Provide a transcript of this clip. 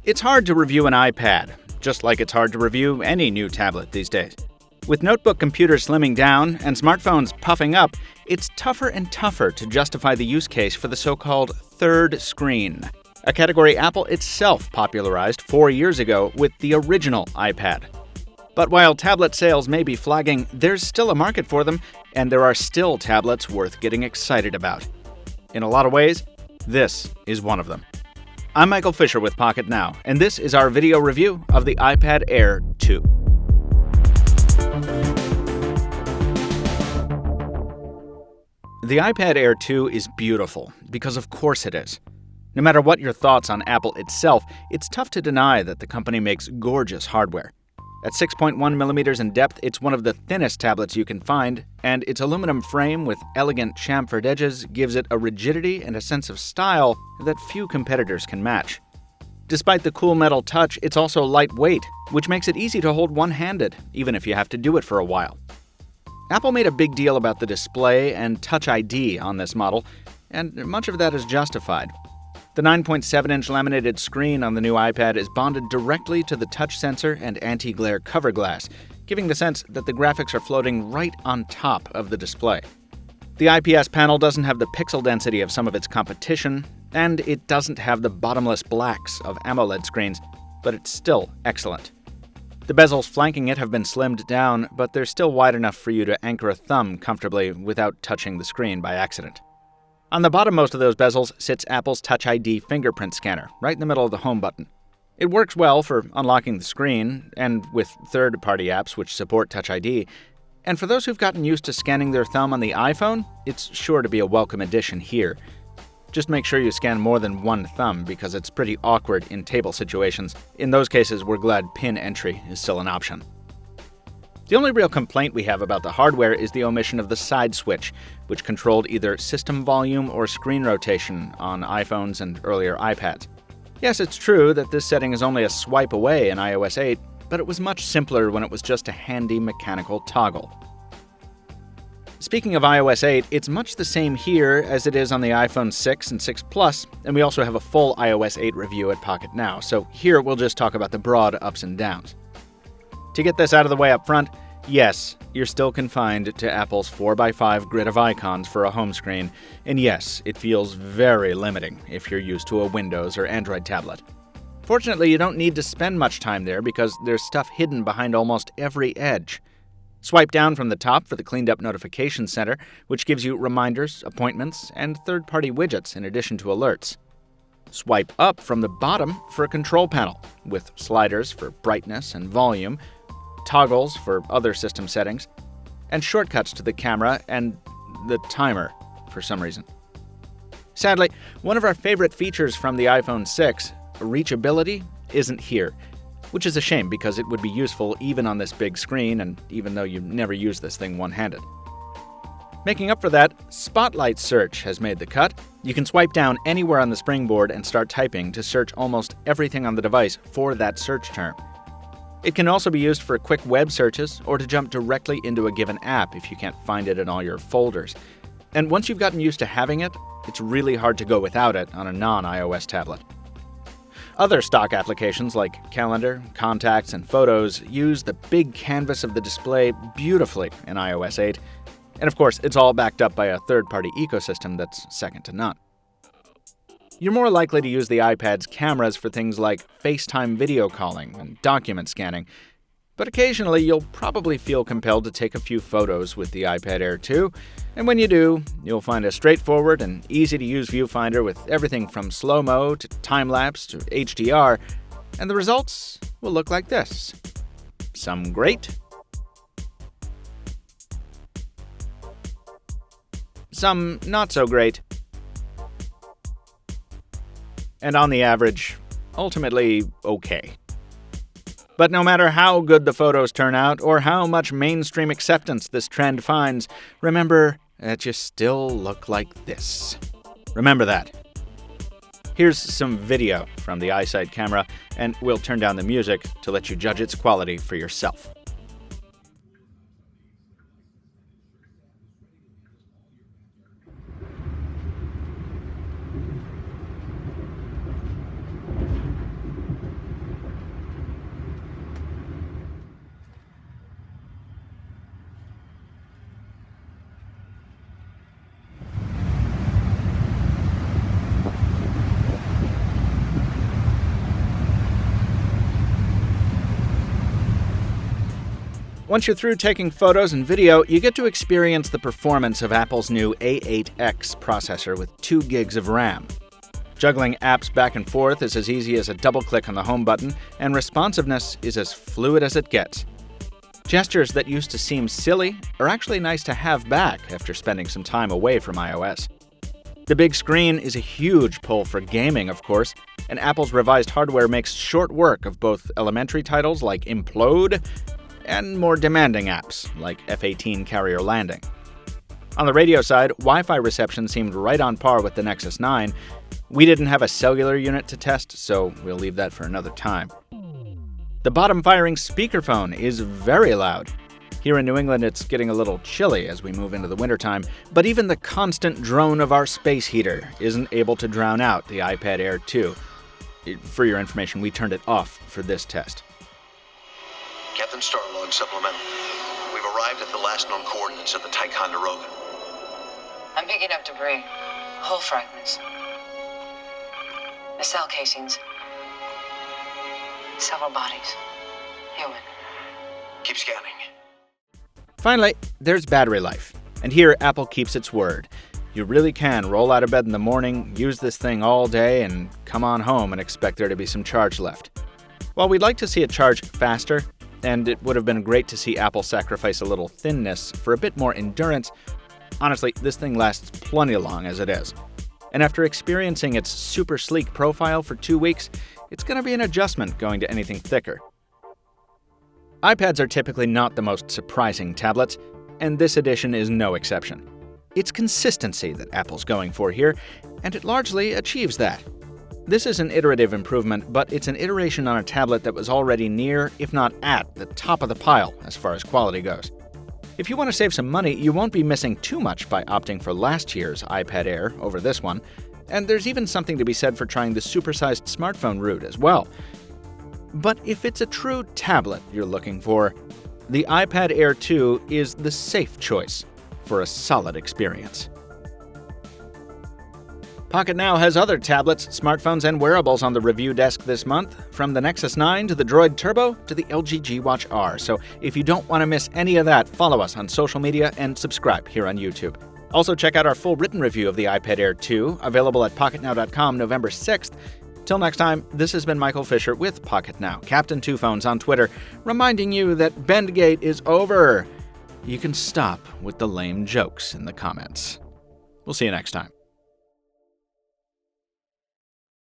It's hard to review an iPad, just like it's hard to review any new tablet these days. With notebook computers slimming down and smartphones puffing up, it's tougher and tougher to justify the use case for the so-called third screen, a category Apple itself popularized 4 years ago with the original iPad. But while tablet sales may be flagging, there's still a market for them, and there are still tablets worth getting excited about. In a lot of ways, this is one of them. I'm Michael Fisher with Pocketnow, and this is our video review of the iPad Air 2. The iPad Air 2 is beautiful, because of course it is. No matter what your thoughts on Apple itself, it's tough to deny that the company makes gorgeous hardware. At 6.1 millimeters in depth, it's one of the thinnest tablets you can find, and its aluminum frame with elegant chamfered edges gives it a rigidity and a sense of style that few competitors can match. Despite the cool metal touch, it's also lightweight, which makes it easy to hold one-handed, even if you have to do it for a while. Apple made a big deal about the display and Touch ID on this model, and much of that is justified. The 9.7-inch laminated screen on the new iPad is bonded directly to the touch sensor and anti-glare cover glass, giving the sense that the graphics are floating right on top of the display. The IPS panel doesn't have the pixel density of some of its competition, and it doesn't have the bottomless blacks of AMOLED screens, but it's still excellent. The bezels flanking it have been slimmed down, but they're still wide enough for you to anchor a thumb comfortably without touching the screen by accident. On the bottommost of those bezels sits Apple's Touch ID fingerprint scanner, right in the middle of the home button. It works well for unlocking the screen, and with third-party apps which support Touch ID. And for those who've gotten used to scanning their thumb on the iPhone, it's sure to be a welcome addition here. Just make sure you scan more than one thumb, because it's pretty awkward in table situations. In those cases, we're glad PIN entry is still an option. The only real complaint we have about the hardware is the omission of the side switch, which controlled either system volume or screen rotation on iPhones and earlier iPads. Yes, it's true that this setting is only a swipe away in iOS 8, but it was much simpler when it was just a handy mechanical toggle. Speaking of iOS 8, it's much the same here as it is on the iPhone 6 and 6 Plus, and we also have a full iOS 8 review at Pocketnow, so here we'll just talk about the broad ups and downs. To get this out of the way up front, yes, you're still confined to Apple's 4x5 grid of icons for a home screen, and yes, it feels very limiting if you're used to a Windows or Android tablet. Fortunately, you don't need to spend much time there because there's stuff hidden behind almost every edge. Swipe down from the top for the cleaned-up notification center, which gives you reminders, appointments, and third-party widgets in addition to alerts. Swipe up from the bottom for a control panel, with sliders for brightness and volume, toggles for other system settings, and shortcuts to the camera and the timer for some reason. Sadly, one of our favorite features from the iPhone 6, reachability, isn't here, which is a shame because it would be useful even on this big screen and even though you never use this thing one-handed. Making up for that, Spotlight Search has made the cut. You can swipe down anywhere on the springboard and start typing to search almost everything on the device for that search term. It can also be used for quick web searches or to jump directly into a given app if you can't find it in all your folders. And once you've gotten used to having it, it's really hard to go without it on a non-iOS tablet. Other stock applications like Calendar, Contacts, and Photos use the big canvas of the display beautifully in iOS 8. And of course, it's all backed up by a third-party ecosystem that's second to none. You're more likely to use the iPad's cameras for things like FaceTime video calling and document scanning, but occasionally you'll probably feel compelled to take a few photos with the iPad Air 2, and when you do, you'll find a straightforward and easy-to-use viewfinder with everything from slow-mo to time-lapse to HDR, and the results will look like this. Some great, some not so great, and on the average, ultimately okay. But no matter how good the photos turn out or how much mainstream acceptance this trend finds, remember that you still look like this. Remember that. Here's some video from the iSight camera, and we'll turn down the music to let you judge its quality for yourself. Once you're through taking photos and video, you get to experience the performance of Apple's new A8X processor with 2 gigs of RAM. Juggling apps back and forth is as easy as a double-click on the home button, and responsiveness is as fluid as it gets. Gestures that used to seem silly are actually nice to have back after spending some time away from iOS. The big screen is a huge pull for gaming, of course, and Apple's revised hardware makes short work of both elementary titles like Implode and more demanding apps like F-18 Carrier Landing. On the radio side, Wi-Fi reception seemed right on par with the Nexus 9. We didn't have a cellular unit to test, so we'll leave that for another time. The bottom-firing speakerphone is very loud. Here in New England, it's getting a little chilly as we move into the wintertime, but even the constant drone of our space heater isn't able to drown out the iPad Air 2. For your information, we turned it off for this test. Captain Starlog supplemental. We've arrived at the last known coordinates of the Ticonderoga. I'm picking up debris. Hull fragments. Nacelle casings. Several bodies. Human. Keep scanning. Finally, there's battery life. And here, Apple keeps its word. You really can roll out of bed in the morning, use this thing all day, and come on home and expect there to be some charge left. While we'd like to see it charge faster, and it would have been great to see Apple sacrifice a little thinness for a bit more endurance, honestly, this thing lasts plenty long as it is. And after experiencing its super sleek profile for 2 weeks, it's going to be an adjustment going to anything thicker. iPads are typically not the most surprising tablets, and this edition is no exception. It's consistency that Apple's going for here, and it largely achieves that. This is an iterative improvement, but it's an iteration on a tablet that was already near, if not at, the top of the pile as far as quality goes. If you want to save some money, you won't be missing too much by opting for last year's iPad Air over this one, and there's even something to be said for trying the supersized smartphone route as well. But if it's a true tablet you're looking for, the iPad Air 2 is the safe choice for a solid experience. Pocketnow has other tablets, smartphones, and wearables on the review desk this month, from the Nexus 9 to the Droid Turbo to the LG G Watch R. So if you don't want to miss any of that, follow us on social media and subscribe here on YouTube. Also, check out our full written review of the iPad Air 2, available at Pocketnow.com November 6th. Till next time, this has been Michael Fisher with Pocketnow, Captain Two Phones on Twitter, reminding you that Bendgate is over. You can stop with the lame jokes in the comments. We'll see you next time.